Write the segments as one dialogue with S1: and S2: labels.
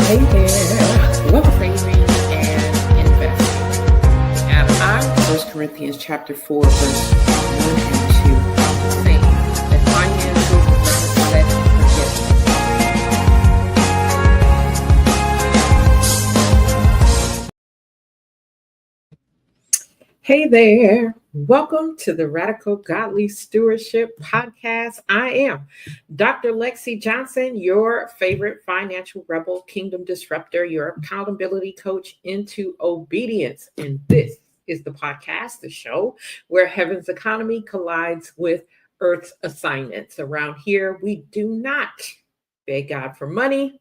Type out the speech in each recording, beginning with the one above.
S1: Hey there, wealth saving and investing. And I, 1 Corinthians chapter 4, verse 1 and 2, saying that finances represent a gift. Hey there, welcome to the Radical Godly Stewardship podcast. I am Dr. Lexi Johnson, your favorite financial rebel, kingdom disruptor, your accountability coach into obedience. And this is the podcast, the show where heaven's economy collides with earth's assignments. Around here, we do not beg God for money.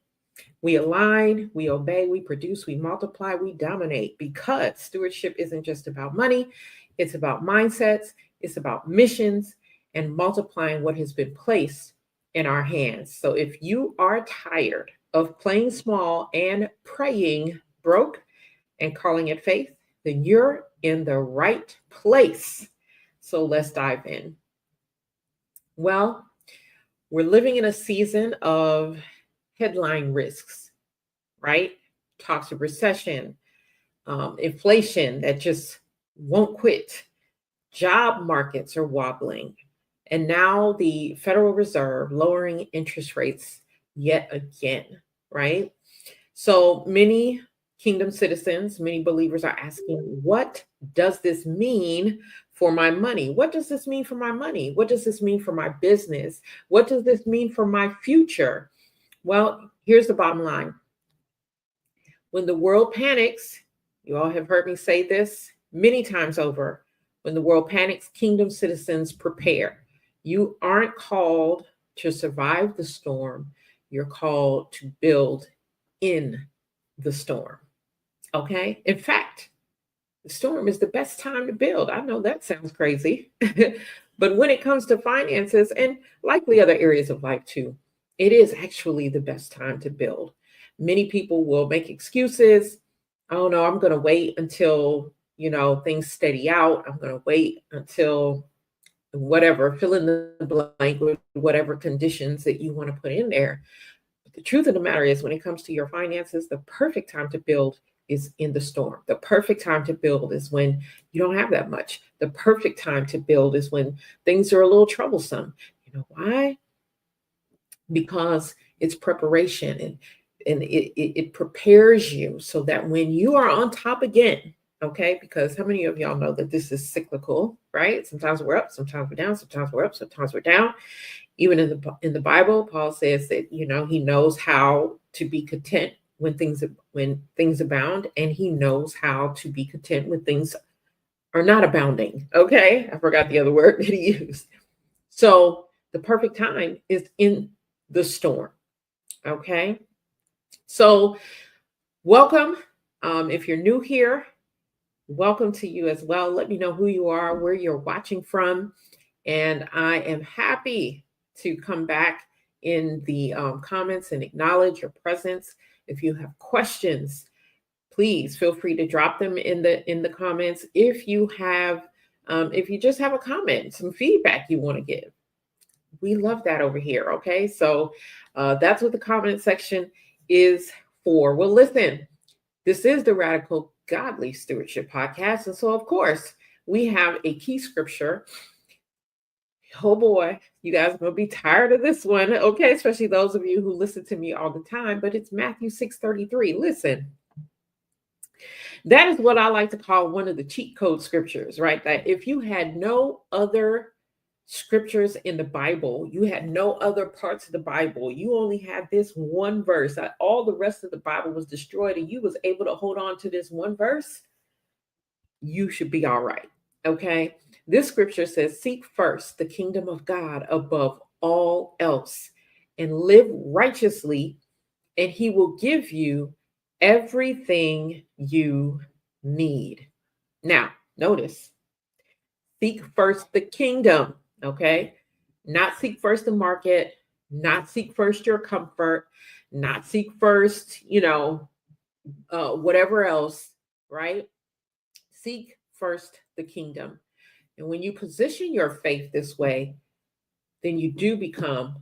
S1: We align, we obey, we produce, we multiply, we dominate, because stewardship isn't just about money. It's about mindsets, it's about missions, and multiplying what has been placed in our hands. So if you are tired of playing small and praying broke and calling it faith, then you're in the right place. So let's dive in. Well, we're living in a season of headline risks, right? Talks of recession, inflation that just won't quit. Job markets are wobbling. And now the Federal Reserve lowering interest rates yet again, right? So many kingdom citizens, many believers are asking, what does this mean for my money? What does this mean for my money? What does this mean for my business? What does this mean for my future? Well, here's the bottom line. When the world panics, you all have heard me say this many times over, when the world panics, kingdom citizens prepare. You aren't called to survive the storm. You're called to build in the storm. Okay? In fact, the storm is the best time to build. I know that sounds crazy, but when it comes to finances and likely other areas of life too, it is actually the best time to build. Many people will make excuses. Oh no, I'm going to wait until, things steady out. I'm going to wait until whatever, fill in the blank with whatever conditions that you want to put in there. But the truth of the matter is, when it comes to your finances, the perfect time to build is in the storm. The perfect time to build is when you don't have that much. The perfect time to build is when things are a little troublesome. You know why? Because it's preparation, and it prepares you so that when you are on top again, okay, because how many of y'all know that this is cyclical, right? Sometimes we're up, sometimes we're down, sometimes we're up, sometimes we're down. Even in the Bible, Paul says that, he knows how to be content when things abound, and he knows how to be content when things are not abounding. Okay, I forgot the other word that he used. So the perfect time is in the storm. Okay. So welcome. If you're new here, welcome to you as well. Let me know who you are, where you're watching from. And I am happy to come back in the comments and acknowledge your presence. If you have questions, please feel free to drop them in the comments. If you just have a comment, some feedback you want to give, we love that over here. Okay. So that's what the comment section is for. Well, listen, this is the Radical Godly Stewardship podcast. And so, of course, we have a key scripture. Oh boy, you guys are going to be tired of this one. Okay. Especially those of you who listen to me all the time, but it's Matthew 6:33. Listen, that is what I like to call one of the cheat code scriptures, right? That if you had no other scriptures in the Bible, you had no other parts of the Bible, you only had this one verse, that all the rest of the Bible was destroyed, and you was able to hold on to this one verse, you should be all right. Okay. This scripture says, seek first the kingdom of God above all else and live righteously, and he will give you everything you need. Now, notice, seek first the kingdom. Okay. Not seek first the market, not seek first your comfort, not seek first, whatever else, right? Seek first the kingdom. And when you position your faith this way, then you do become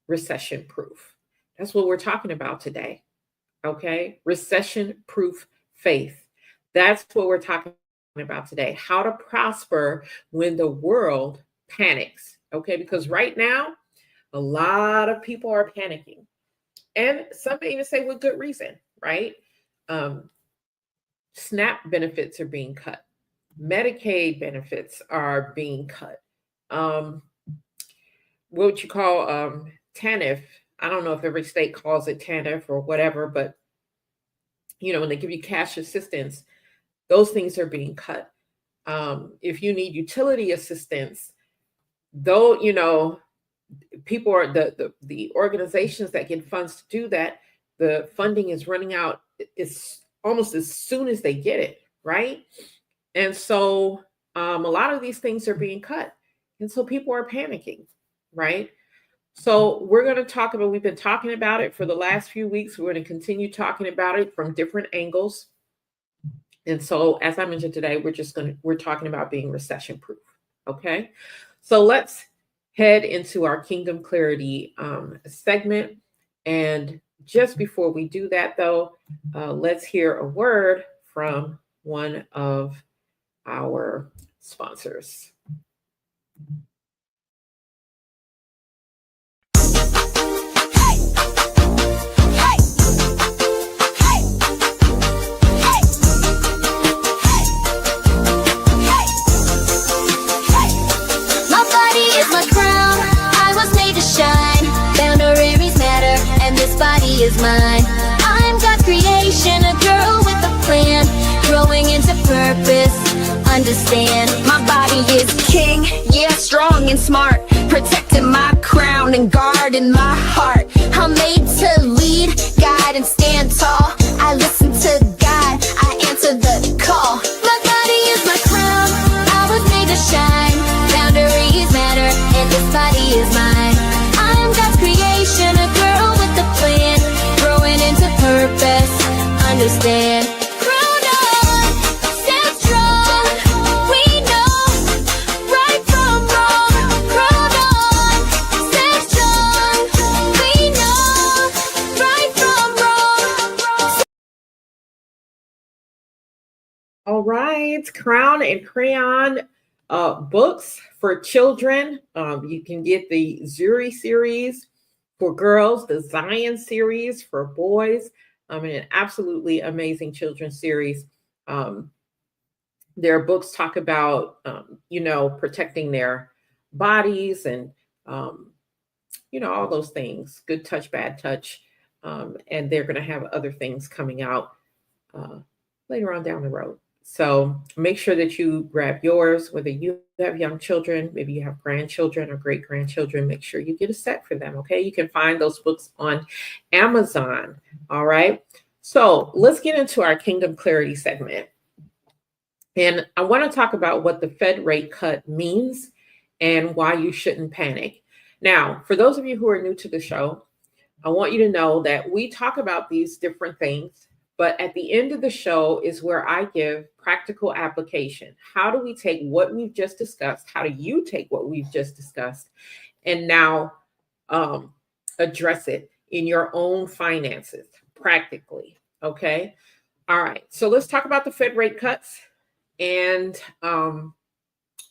S1: recession proof. That's what we're talking about today. Okay. Recession-proof faith. That's what we're talking about today. How to prosper when the world panics. Okay. Because right now, a lot of people are panicking. And some may even say with good reason, right? Um, SNAP benefits are being cut. Medicaid benefits are being cut. Um, what you call TANF. I don't know if every state calls it TANF or whatever, but when they give you cash assistance, those things are being cut. If you need utility assistance, though, people are the organizations that get funds to do that, the funding is running out. It's almost as soon as they get it, right? And so a lot of these things are being cut. And so people are panicking, right? So we're going to talk about, we've been talking about it for the last few weeks. We're going to continue talking about it from different angles. And so, as I mentioned today, we're talking about being recession proof. Okay. So let's head into our Kingdom Clarity segment. And just before we do that, though, let's hear a word from one of our sponsors.
S2: This body is mine. I'm God's creation, a girl with a plan, growing into purpose. Understand, my body is king, yeah, strong and smart, protecting my crown and guarding my heart. I'm made to lead, guide, and stand tall. I listen to God, I answer the call. My body is my crown, I was made to shine. Boundaries matter, and this body is mine. I'm God's creation, a girl with a plan, growing into purpose. Understand. Crown on, stand strong. We know right from wrong. Crown on, stand strong. We know right from wrong.
S1: All right, Crown and Crayon books for children. You can get the Zuri series for girls, the Zion series for boys. An absolutely amazing children's series. Their books talk about, protecting their bodies and, all those things, good touch, bad touch. And they're going to have other things coming out later on down the road. So make sure that you grab yours, whether you have young children, maybe you have grandchildren or great grandchildren, make sure you get a set for them. Okay. You can find those books on Amazon. All right. So let's get into our Kingdom Clarity segment. And I want to talk about what the Fed rate cut means and why you shouldn't panic. Now, for those of you who are new to the show, I want you to know that we talk about these different things. But at the end of the show is where I give practical application. How do we take what we've just discussed? How do you take what we've just discussed and now address it in your own finances practically? Okay. All right. So let's talk about the Fed rate cuts and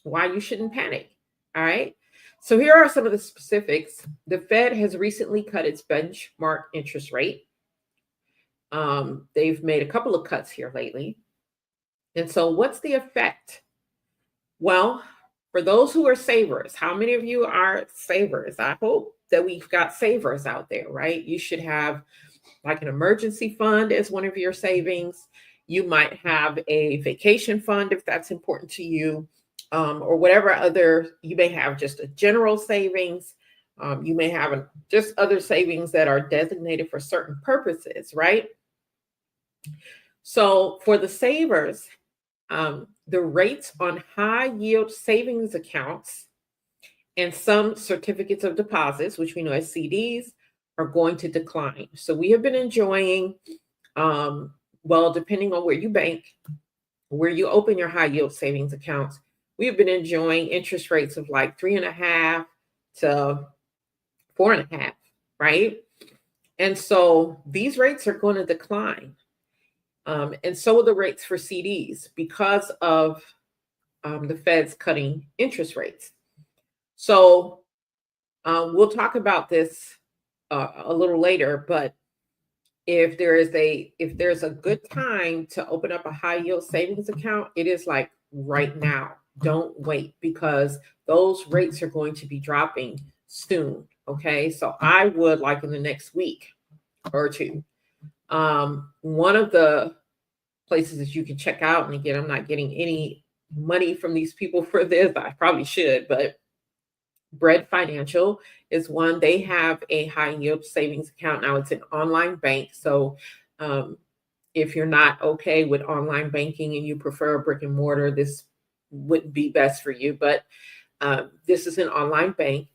S1: why you shouldn't panic. All right. So here are some of the specifics. The Fed has recently cut its benchmark interest rate. They've made a couple of cuts here lately. And so what's the effect? Well, for those who are savers, how many of you are savers? I hope that we've got savers out there, right? You should have like an emergency fund as one of your savings. You might have a vacation fund if that's important to you, or whatever other, you may have just a general savings. You may have just other savings that are designated for certain purposes, right? So for the savers, the rates on high yield savings accounts and some certificates of deposits, which we know as CDs, are going to decline. So we have been enjoying, depending on where you bank, where you open your high yield savings accounts, we have been enjoying interest rates of like 3.5 to 4.5, right? And so these rates are going to decline. And so are the rates for CDs because of the Fed's cutting interest rates. So we'll talk about this a little later, but if there's a good time to open up a high yield savings account, it is like right now. Don't wait, because those rates are going to be dropping soon. Okay, so I would, like, in the next week or two, one of the places that you can check out, and again, I'm not getting any money from these people for this, I probably should, but Bread Financial is one. They have a high yield savings account. Now it's an online bank. So if you're not okay with online banking and you prefer a brick and mortar, this wouldn't be best for you. But this is an online bank.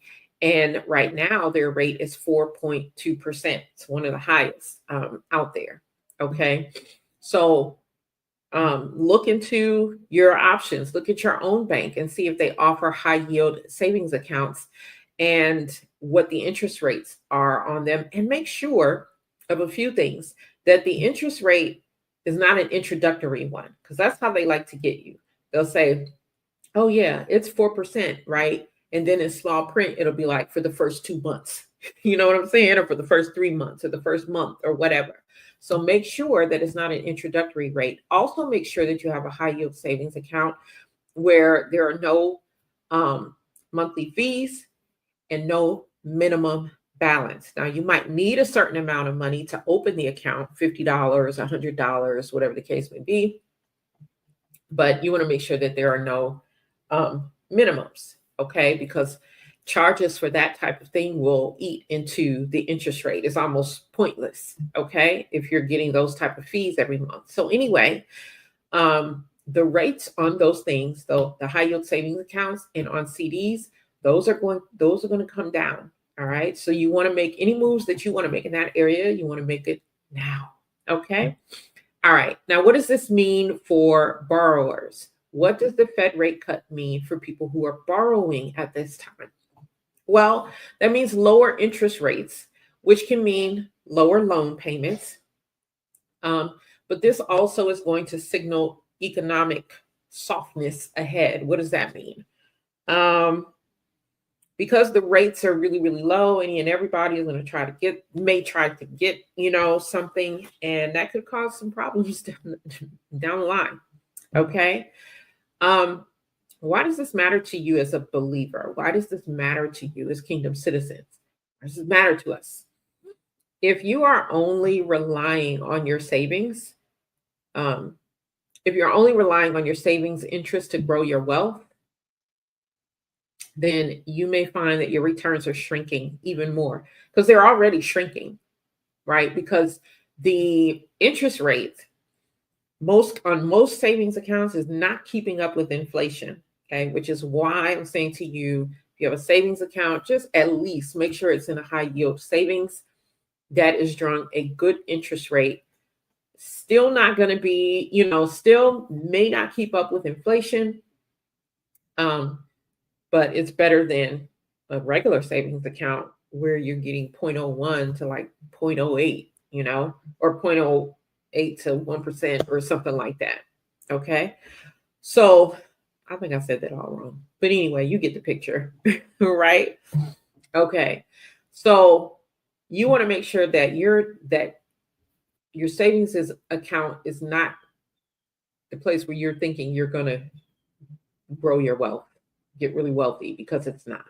S1: And right now their rate is 4.2%. It's one of the highest out there. Okay. So look into your options, look at your own bank and see if they offer high yield savings accounts and what the interest rates are on them. And make sure of a few things, that the interest rate is not an introductory one, because that's how they like to get you. They'll say, oh yeah, it's 4%, right? And then in small print, it'll be like for the first 2 months, you know what I'm saying? Or for the first 3 months or the first month or whatever. So make sure that it's not an introductory rate. Also make sure that you have a high yield savings account where there are no monthly fees and no minimum balance. Now, you might need a certain amount of money to open the account, $50, $100, whatever the case may be. But you want to make sure that there are no minimums, okay? Because charges for that type of thing will eat into the interest rate. It's almost pointless, okay, if you're getting those type of fees every month. So anyway, the rates on those things, though, the high yield savings accounts and on CDs, those are going to come down. All right. So you want to make any moves that you want to make in that area, you want to make it now. Okay. All right. Now, what does this mean for borrowers? What does the Fed rate cut mean for people who are borrowing at this time? Well, that means lower interest rates, which can mean lower loan payments. But this also is going to signal economic softness ahead. What does that mean? Because the rates are really, really low, any and everybody is going to may try to get, something, and that could cause some problems down the line. Okay. Why does this matter to you as a believer? Why does this matter to you as kingdom citizens? Why does this matter to us? If you are only relying on your savings, interest to grow your wealth, then you may find that your returns are shrinking even more, because they're already shrinking, right? Because the interest rate on most savings accounts is not keeping up with inflation, okay? Which is why I'm saying to you, if you have a savings account, just at least make sure it's in a high yield savings that is drawing a good interest rate. Still not going to be, still may not keep up with inflation. But it's better than a regular savings account where you're getting 0.01 to like 0.08, or 0.08 to 1% or something like that. Okay. So I think I said that all wrong, but anyway, you get the picture, right? Okay. So you want to make sure that your savings account is not the place where you're thinking you're going to grow your wealth, get really wealthy, because it's not.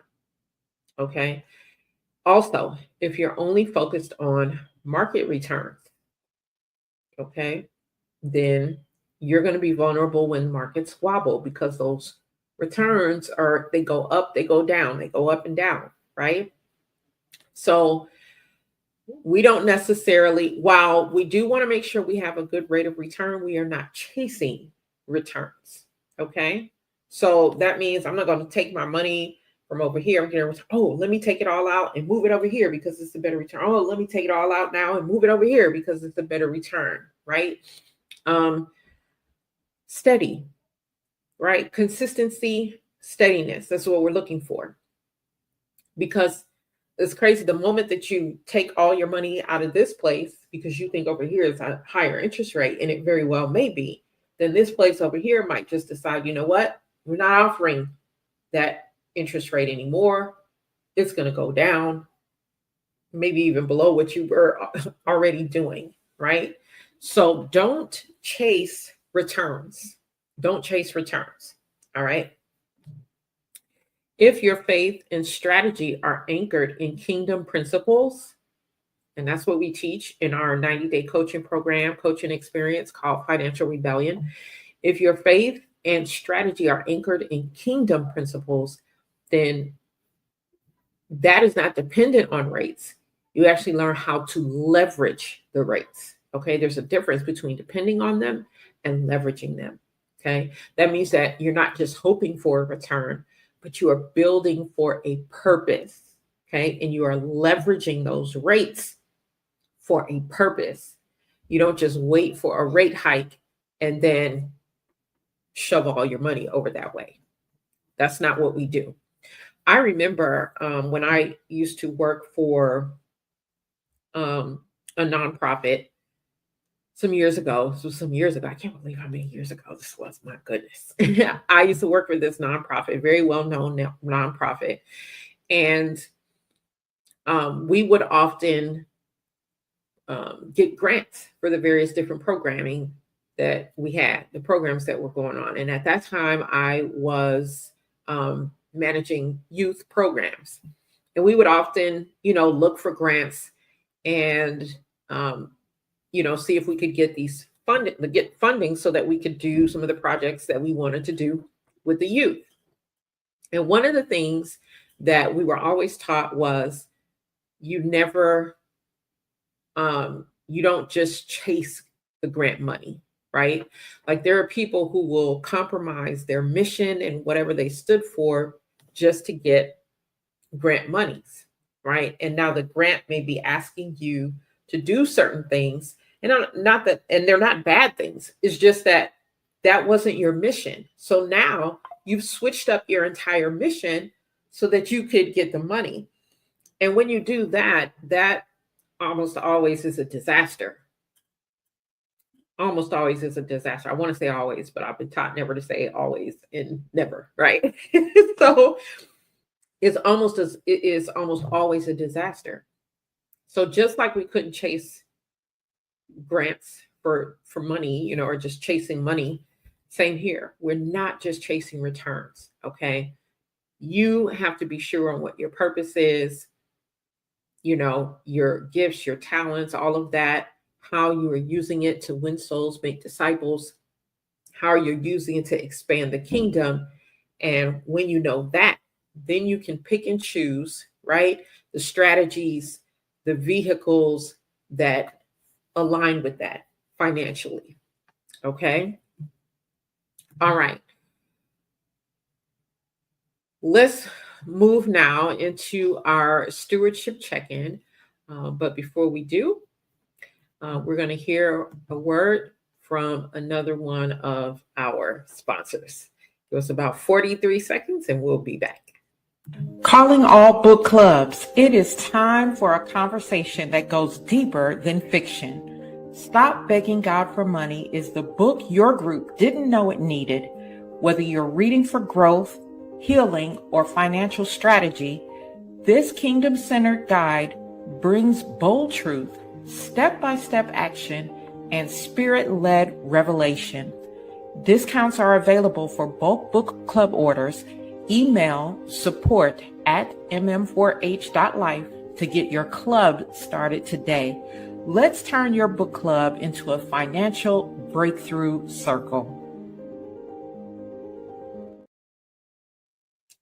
S1: Okay. Also, if you're only focused on market returns, okay, then you're going to be vulnerable when markets wobble, because those returns they go up, they go down, they go up and down, right? So we don't necessarily, while we do want to make sure we have a good rate of return, we are not chasing returns. Okay. So that means I'm not going to take my money from over here. I'm going to, let me take it all out and move it over here because it's a better return. Oh, let me take it all out now and move it over here because it's a better return, right? Steady, right? Consistency, steadiness. That's what we're looking for. Because It's crazy. The moment that you take all your money out of this place because you think over here is a higher interest rate, and it very well may be, then this place over here might just decide, you know what, we're not offering that interest rate anymore. It's going to go down, maybe even below what you were already doing, right? So don't chase returns. Don't chase returns. All right. If your faith and strategy are anchored in kingdom principles, and that's what we teach in our 90-day coaching program, coaching experience called Financial Rebellion. If your faith and strategy are anchored in kingdom principles, then that is not dependent on rates. You actually learn how to leverage the rates. Okay. There's a difference between depending on them and leveraging them. Okay. That means that you're not just hoping for a return, but you are building for a purpose. Okay. And you are leveraging those rates for a purpose. You don't just wait for a rate hike and then shove all your money over that way. That's not what we do. I remember when I used to work for a nonprofit some years ago. I can't believe how many years ago this was. My goodness. I used to work for this nonprofit, very well-known nonprofit. And we would often get grants for the various different programming that we had, the programs that were going on. And at that time, I was managing youth programs. And we would often, look for grants and, see if we could get funding so that we could do some of the projects that we wanted to do with the youth. And one of the things that we were always taught was you don't just chase the grant money, right? Like there are people who will compromise their mission and whatever they stood for just to get grant monies, right? And now the grant may be asking you to do certain things, and they're not bad things. It's just that wasn't your mission. So now you've switched up your entire mission so that you could get the money. And when you do that, that almost always is a disaster. Almost always is a disaster. I want to say always, but I've been taught never to say always and never, right? So it is almost always a disaster. So just like we couldn't chase grants for money, or just chasing money, same here. We're not just chasing returns, okay? You have to be sure on what your purpose is, your gifts, your talents, all of that, how you are using it to win souls, make disciples, how you're using it to expand the kingdom. And when you know that, then you can pick and choose, right? The strategies, the vehicles that align with that financially. Okay. All right. Let's move now into our stewardship check-in. But before we do, we're going to hear a word from another one of our sponsors. It was about 43 seconds and we'll be back.
S3: Calling all book clubs. It is time for a conversation that goes deeper than fiction. Stop Begging God for Money is the book your group didn't know it needed. Whether you're reading for growth, healing, or financial strategy, this kingdom-centered guide brings bold truth, step-by-step action, and spirit-led revelation. Discounts are available for bulk book club orders. Email support@mm4h.life to get your club started today. Let's turn your book club into a financial breakthrough circle.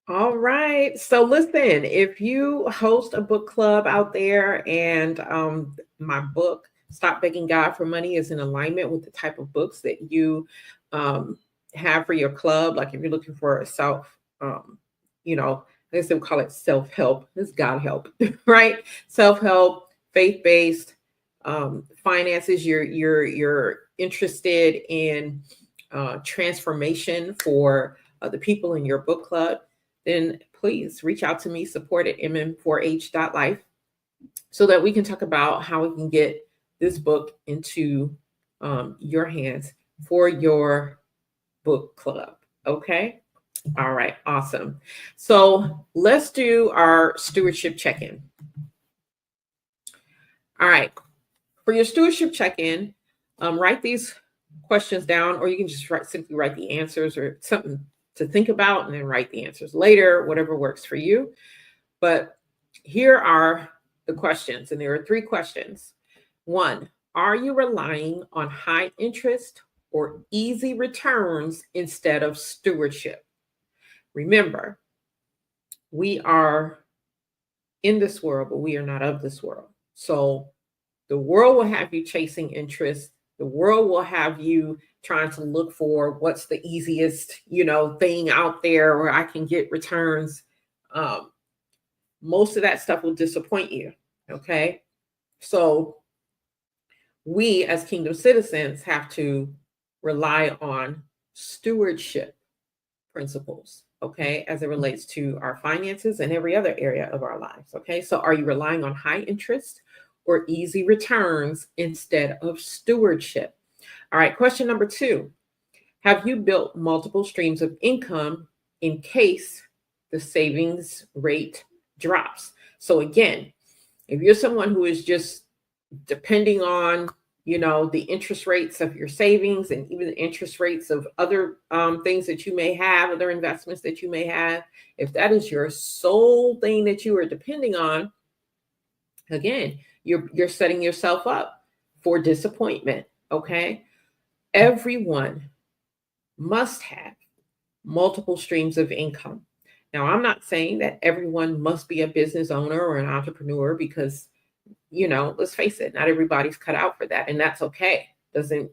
S1: All right. So listen, if you host a book club out there and my book, Stop Begging God for Money, is in alignment with the type of books that you have for your club, like if you're looking for a I guess they would call it self-help. It's God help, right? Self-help, faith-based, finances. You're interested in transformation for the people in your book club. Then please reach out to me, support@mm4h.life, so that we can talk about how we can get this book into your hands for your book club. Okay. All right. Awesome. So let's do our stewardship check-in. All right. For your stewardship check-in, write these questions down, or you can just simply write the answers or something to think about and then write the answers later, whatever works for you. But here are the questions, and there are 3 questions. 1, are you relying on high interest or easy returns instead of stewardship? Remember, we are in this world, but we are not of this world. So the world will have you chasing interest. The world will have you trying to look for what's the easiest, thing out there where I can get returns. Most of that stuff will disappoint you. Okay. So we as kingdom citizens have to rely on stewardship principles, okay, as it relates to our finances and every other area of our lives. Okay. So are you relying on high interest or easy returns instead of stewardship? All right. Question number 2, have you built multiple streams of income in case the savings rate drops? So again, if you're someone who is just depending on, the interest rates of your savings and even the interest rates of other things that you may have, other investments that you may have, if that is your sole thing that you are depending on, again, you're setting yourself up for disappointment. Okay. Everyone must have multiple streams of income. Now, I'm not saying that everyone must be a business owner or an entrepreneur because, let's face it, not everybody's cut out for that. And that's okay. Doesn't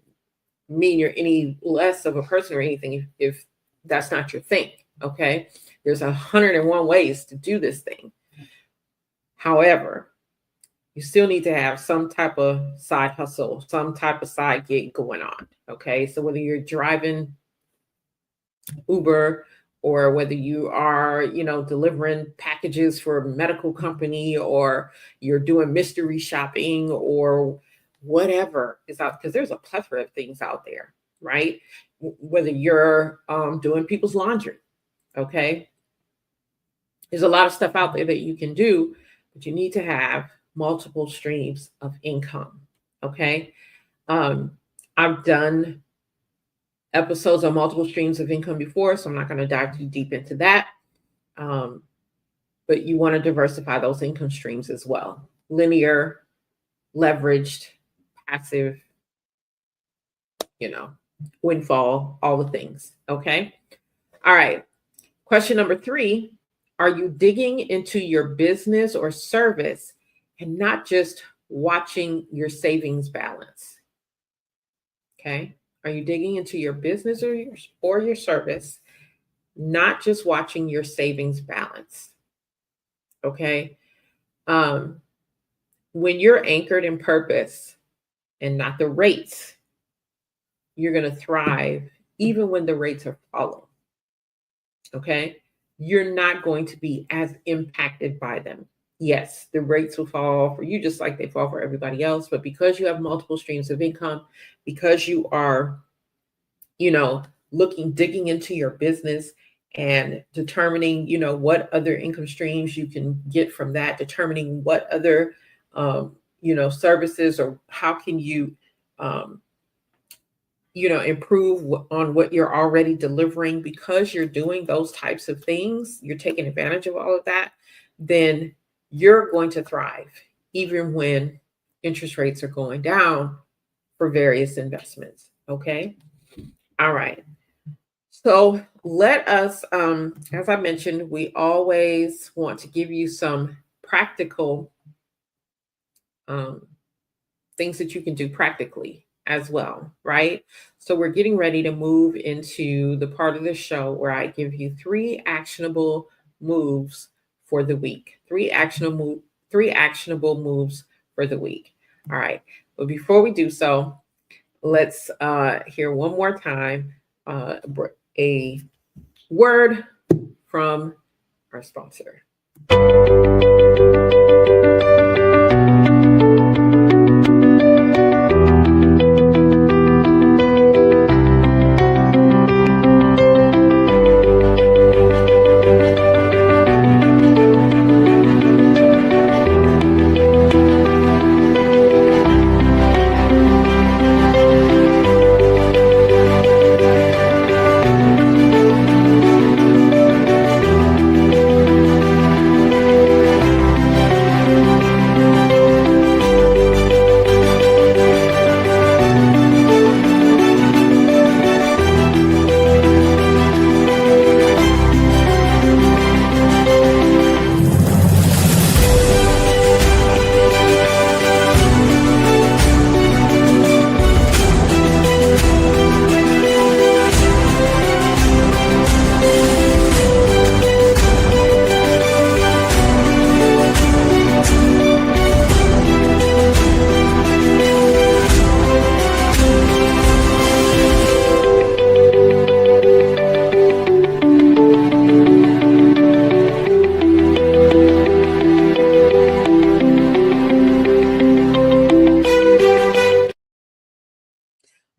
S1: mean you're any less of a person or anything if that's not your thing. Okay. There's 101 ways to do this thing. However, you still need to have some type of side hustle, some type of side gig going on. Okay. So whether you're driving Uber or whether you are, delivering packages for a medical company, or you're doing mystery shopping or whatever is out, because there's a plethora of things out there, right? Whether you're doing people's laundry. Okay. There's a lot of stuff out there that you can do, but you need to have multiple streams of income. Okay. I've done episodes on multiple streams of income before, so I'm not going to dive too deep into that. But you want to diversify those income streams as well. Linear, leveraged, passive, windfall, all the things. Okay. All right. Question number 3, are you digging into your business or service and not just watching your savings balance? Okay. Are you digging into your business or your service, not just watching your savings balance? Okay. When you're anchored in purpose and not the rates, you're going to thrive even when the rates are falling. Okay. You're not going to be as impacted by them. Yes, the rates will fall for you just like they fall for everybody else. But because you have multiple streams of income, because you are, digging into your business and determining, what other income streams you can get from that, determining what other, services, or how can you, improve on what you're already delivering, because you're doing those types of things, you're taking advantage of all of that, then you're going to thrive even when interest rates are going down for various investments. Okay. All right. So let us, as I mentioned, we always want to give you some practical things that you can do practically as well, right? So we're getting ready to move into the part of the show where I give you 3 actionable moves for the week. 3 actionable moves for the week. All right. But before we do so, let's hear one more time a word from our sponsor.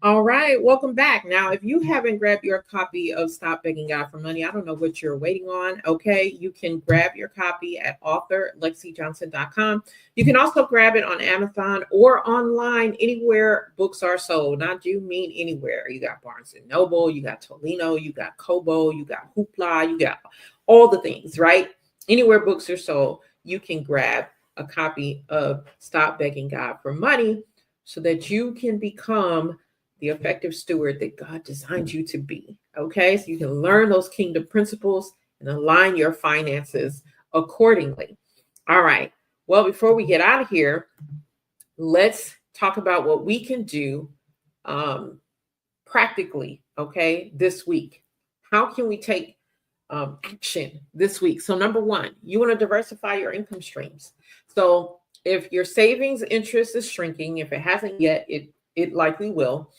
S1: All right, welcome back. Now, if you haven't grabbed your copy of Stop Begging God for Money, I don't know what you're waiting on. Okay, you can grab your copy at authorlexijohnson.com. You can also grab it on Amazon or online anywhere books are sold. Not you mean anywhere. You got Barnes and Noble, you got Tolino, you got Kobo, you got Hoopla, you got all the things, right? Anywhere books are sold, you can grab a copy of Stop Begging God for Money so that you can become the effective steward that God designed you to be. Okay, so you can learn those kingdom principles and align your finances accordingly. All right, well, before we get out of here, let's talk about what we can do practically, okay, this week. How can we take action this week? So number one, you want to diversify your income streams. So if your savings interest is shrinking, if it hasn't yet, it likely will.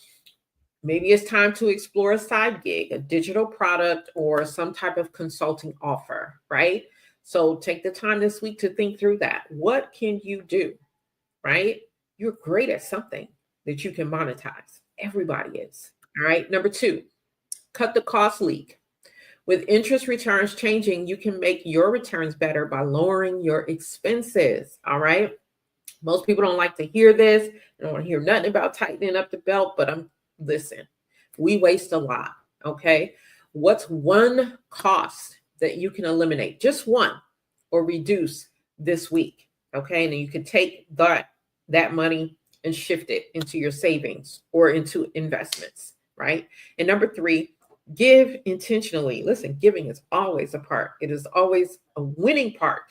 S1: Maybe it's time to explore a side gig, a digital product, or some type of consulting offer, right? So take the time this week to think through that. What can you do, right? You're great at something that you can monetize. Everybody is, all right? Number two, cut the cost leak. With interest returns changing, you can make your returns better by lowering your expenses, all right? Most people don't like to hear this. They don't want to hear nothing about tightening up the belt, but listen, we waste a lot, okay? What's one cost that you can eliminate? Just one, or reduce this week, okay? And you can take that money and shift it into your savings or into investments, right? And number three, give intentionally. Listen, giving is always a part. It is always a winning part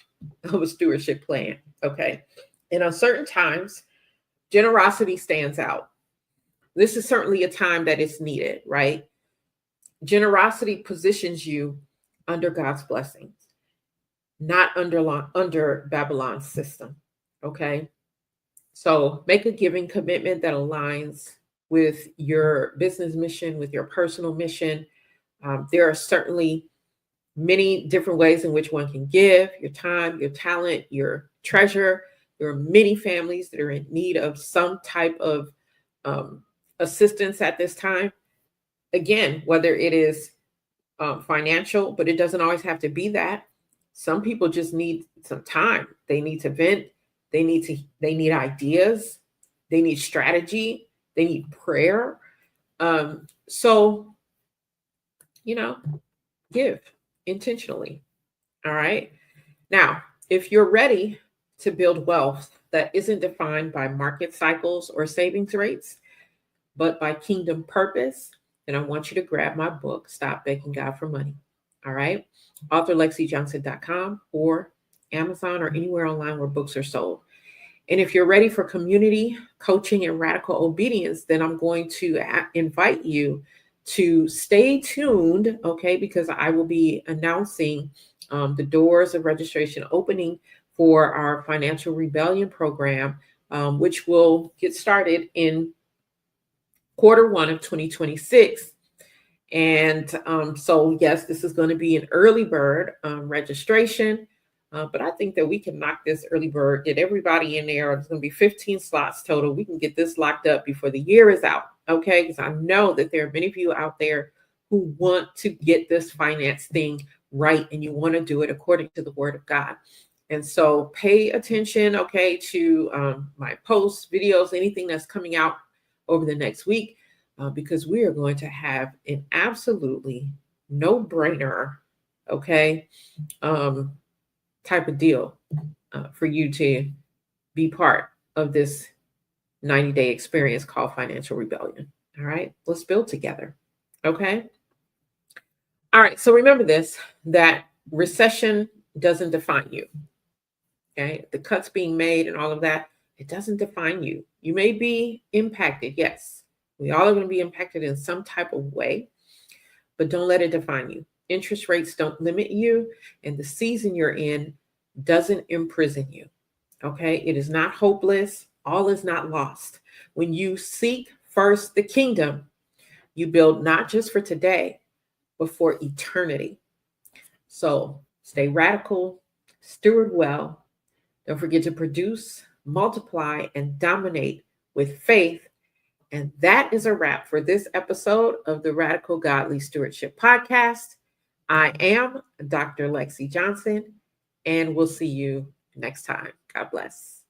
S1: of a stewardship plan, okay? In uncertain times, generosity stands out. This is certainly a time that is needed, right? Generosity positions you under God's blessings, not under Babylon's system, okay? So make a giving commitment that aligns with your business mission, with your personal mission. There are certainly many different ways in which one can give your time, your talent, your treasure. There are many families that are in need of some type of assistance at this time. Again, whether it is financial, but it doesn't always have to be that. Some people just need some time. They need to vent. They need ideas. They need strategy. They need prayer. So, give intentionally. All right. Now, if you're ready to build wealth that isn't defined by market cycles or savings rates, but by kingdom purpose, then I want you to grab my book, Stop Begging God for Money. All right. AuthorLexiJohnson.com or Amazon or anywhere online where books are sold. And if you're ready for community coaching and radical obedience, then I'm going to invite you to stay tuned, okay, because I will be announcing the doors of registration opening for our Financial Rebellion program, which will get started in Q1 of 2026. And so, yes, this is going to be an early bird registration. But I think that we can knock this early bird, get everybody in there. There's going to be 15 slots total. We can get this locked up before the year is out. Okay. Because I know that there are many of you out there who want to get this finance thing right, and you want to do it according to the word of God. And so pay attention, okay, to my posts, videos, anything that's coming out over the next week, because we are going to have an absolutely no-brainer, okay, type of deal for you to be part of this 90-day experience called Financial Rebellion. All right, let's build together. Okay. All right. So remember this, that recession doesn't define you. Okay. The cuts being made and all of that, it doesn't define you. You may be impacted. Yes. We all are going to be impacted in some type of way, but don't let it define you. Interest rates don't limit you, and the season you're in doesn't imprison you. Okay. It is not hopeless. All is not lost. When you seek first the kingdom, you build not just for today, but for eternity. So stay radical, steward well. Don't forget to produce, multiply, and dominate with faith. And that is a wrap for this episode of the Radical Godly Stewardship Podcast. I am Dr. Lexi Johnson, and we'll see you next time. God bless.